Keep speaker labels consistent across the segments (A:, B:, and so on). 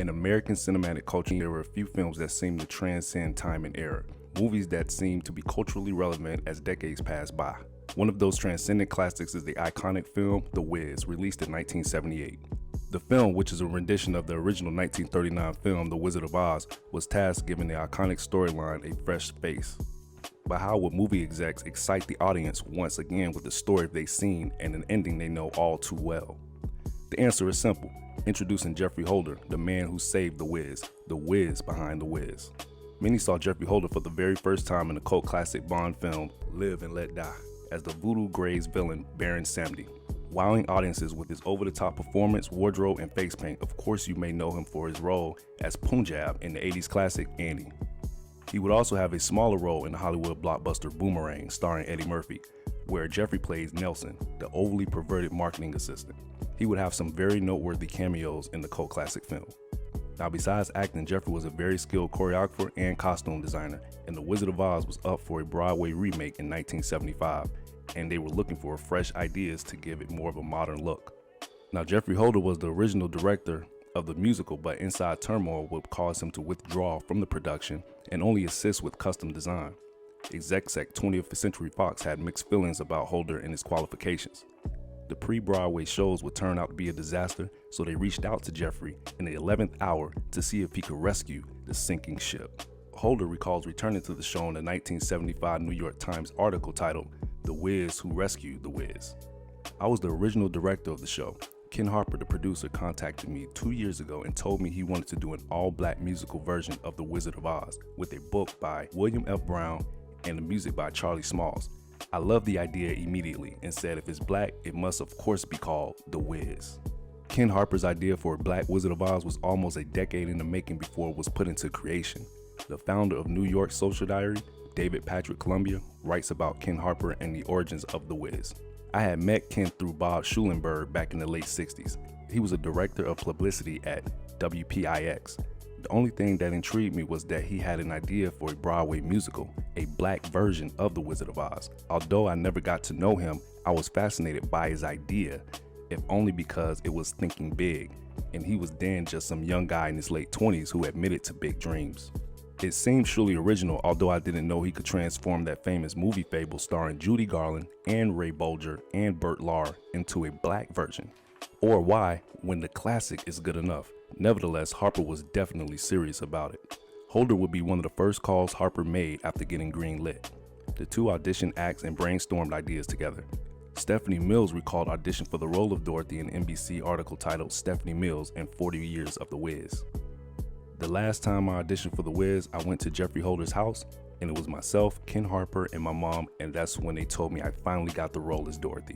A: In American cinematic culture, there were a few films that seem to transcend time and era, movies that seem to be culturally relevant as decades pass by. One of those transcendent classics is the iconic film The Wiz, released in 1978. The film, which is a rendition of the original 1939 film The Wizard of Oz, was tasked giving the iconic storyline a fresh face. But how would movie execs excite the audience once again with a story they've seen and an ending they know all too well? The answer is simple. Introducing Geoffrey Holder, the man who saved the Wiz behind the Wiz. Many saw Geoffrey Holder for the very first time in the cult classic Bond film Live and Let Die as the voodoo Grays villain Baron Samedi, wowing audiences with his over-the-top performance, wardrobe, and face paint. Of course, you may know him for his role as Punjab in the 80s classic Annie. He would also have a smaller role in the Hollywood blockbuster Boomerang, starring Eddie Murphy, where Geoffrey plays Nelson, the overly perverted marketing assistant. He would have some very noteworthy cameos in the cult classic film. Now, besides acting, Geoffrey was a very skilled choreographer and costume designer, and The Wizard of Oz was up for a Broadway remake in 1975, and they were looking for fresh ideas to give it more of a modern look. Now, Geoffrey Holder was the original director of the musical, but inside turmoil would cause him to withdraw from the production and only assist with custom design. Execs at 20th Century Fox had mixed feelings about Holder and his qualifications. The pre-Broadway shows would turn out to be a disaster, so they reached out to Geoffrey in the 11th hour to see if he could rescue the sinking ship. Holder recalls returning to the show in a 1975 New York Times article titled, "The Wiz Who Rescued the Wiz." I was the original director of the show. Ken Harper, the producer, contacted me 2 years ago and told me he wanted to do an all-black musical version of The Wizard of Oz with a book by William F. Brown and the music by Charlie Smalls. I loved the idea immediately and said if it's black, it must of course be called The Wiz. Ken Harper's idea for a black Wizard of Oz was almost a decade in the making before it was put into creation. The founder of New York Social Diary, David Patrick Columbia, writes about Ken Harper and the origins of The Wiz. I had met Ken through Bob Schulenberg back in the late 60s. He was a director of publicity at WPIX. The only thing that intrigued me was that he had an idea for a Broadway musical, a black version of The Wizard of Oz. Although I never got to know him, I was fascinated by his idea, if only because it was thinking big, and he was then just some young guy in his late 20s who admitted to big dreams. It seemed truly original, although I didn't know he could transform that famous movie fable starring Judy Garland and Ray Bolger and Burt Lahr into a black version. Or why, when the classic is good enough. Nevertheless, Harper was definitely serious about it. Holder would be one of the first calls Harper made after getting greenlit. The two auditioned acts and brainstormed ideas together. Stephanie Mills recalled audition for the role of Dorothy in an NBC article titled Stephanie Mills and 40 Years of the Wiz. The last time I auditioned for The Wiz, I went to Geoffrey Holder's house, and it was myself, Ken Harper, and my mom, and that's when they told me I finally got the role as Dorothy.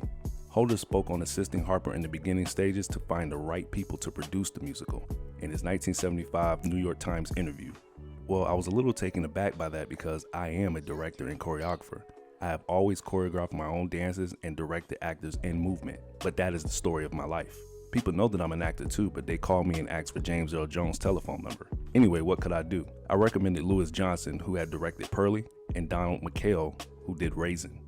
A: Holder spoke on assisting Harper in the beginning stages to find the right people to produce the musical in his 1975 New York Times interview. Well, I was a little taken aback by that because I am a director and choreographer. I have always choreographed my own dances and directed actors in movement, but that is the story of my life. People know that I'm an actor too, but they call me and ask for James Earl Jones' telephone number. Anyway, what could I do? I recommended Lewis Johnson, who had directed Pearly, and Donald McKayle, who did Raisin.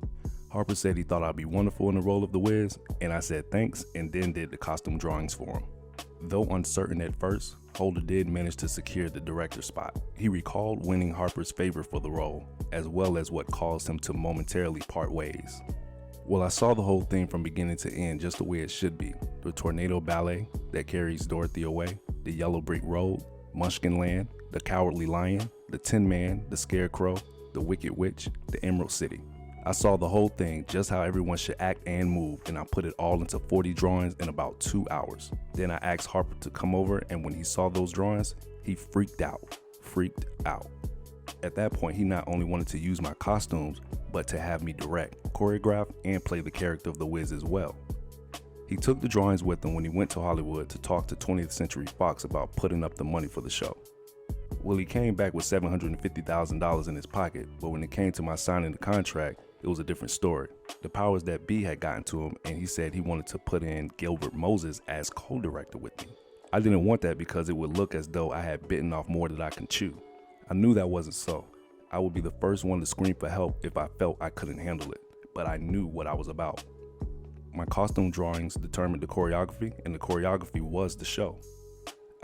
A: Harper said he thought I'd be wonderful in the role of the Wiz, and I said thanks and then did the costume drawings for him. Though uncertain at first, Holder did manage to secure the director's spot. He recalled winning Harper's favor for the role, as well as what caused him to momentarily part ways. Well, I saw the whole thing from beginning to end just the way it should be. The Tornado Ballet that carries Dorothy away, the Yellow Brick Road, Munchkin Land, the Cowardly Lion, the Tin Man, the Scarecrow, the Wicked Witch, the Emerald City. I saw the whole thing, just how everyone should act and move, and I put it all into 40 drawings in about 2 hours. Then I asked Harper to come over, and when he saw those drawings, he freaked out. At that point, he not only wanted to use my costumes, but to have me direct, choreograph, and play the character of the Wiz as well. He took the drawings with him when he went to Hollywood to talk to 20th Century Fox about putting up the money for the show. Well, he came back with $750,000 in his pocket, but when it came to my signing the contract, it was a different story. The powers that be had gotten to him, and he said he wanted to put in Gilbert Moses as co-director with me. I didn't want that because it would look as though I had bitten off more than I can chew. I knew that wasn't so. I would be the first one to scream for help if I felt I couldn't handle it, but I knew what I was about. My costume drawings determined the choreography, and the choreography was the show.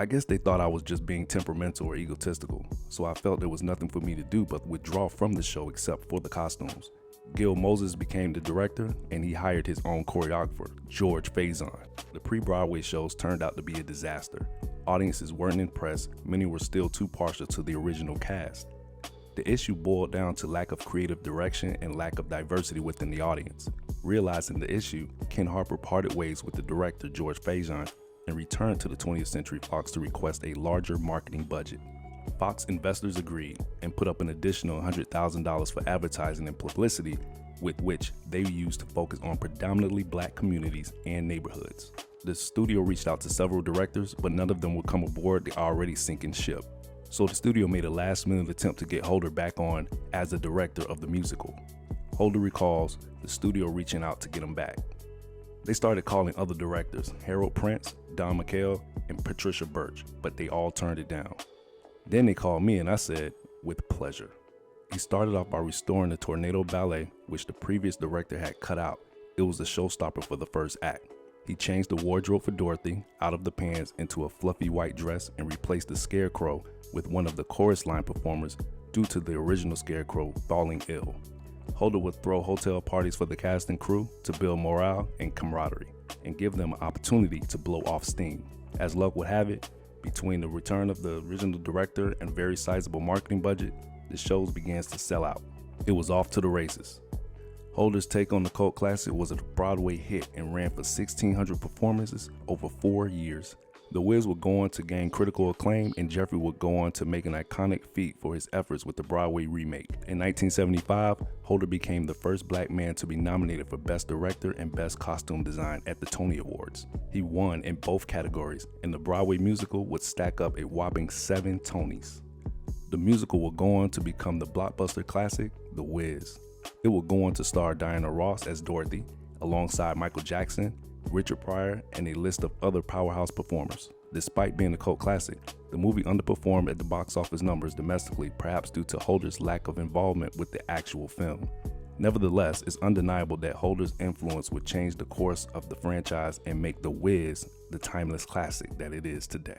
A: I guess they thought I was just being temperamental or egotistical, so I felt there was nothing for me to do but withdraw from the show except for the costumes. Gil Moses became the director, and he hired his own choreographer, George Faison. The pre-Broadway shows turned out to be a disaster. Audiences weren't impressed, many were still too partial to the original cast. The issue boiled down to lack of creative direction and lack of diversity within the audience. Realizing the issue, Ken Harper parted ways with the director, George Faison, and returned to the 20th Century Fox to request a larger marketing budget. Fox investors agreed and put up an additional $100,000 for advertising and publicity, with which they used to focus on predominantly black communities and neighborhoods. The studio reached out to several directors, but none of them would come aboard the already sinking ship. So the studio made a last-minute attempt to get Holder back on as the director of the musical. Holder recalls the studio reaching out to get him back. They started calling other directors, Harold Prince, Don McHale, and Patricia Birch, but they all turned it down. Then they called me and I said, with pleasure. He started off by restoring the Tornado Ballet, which the previous director had cut out. It was the showstopper for the first act. He changed the wardrobe for Dorothy out of the pants into a fluffy white dress and replaced the Scarecrow with one of the chorus line performers due to the original Scarecrow falling ill. Holder would throw hotel parties for the cast and crew to build morale and camaraderie and give them an opportunity to blow off steam. As luck would have it, between the return of the original director and very sizable marketing budget, the shows began to sell out. It was off to the races. Holder's take on the cult classic was a Broadway hit and ran for 1,600 performances over 4 years. The Wiz would go on to gain critical acclaim, and Geoffrey would go on to make an iconic feat for his efforts with the Broadway remake. In 1975, Holder became the first black man to be nominated for Best Director and Best Costume Design at the Tony Awards. He won in both categories, and the Broadway musical would stack up a whopping 7 Tonys. The musical would go on to become the blockbuster classic, The Wiz. It would go on to star Diana Ross as Dorothy, alongside Michael Jackson, Richard Pryor, and a list of other powerhouse performers. Despite being a cult classic, the movie underperformed at the box office numbers domestically, perhaps due to Holder's lack of involvement with the actual film. Nevertheless, it's undeniable that Holder's influence would change the course of the franchise and make The Wiz the timeless classic that it is today.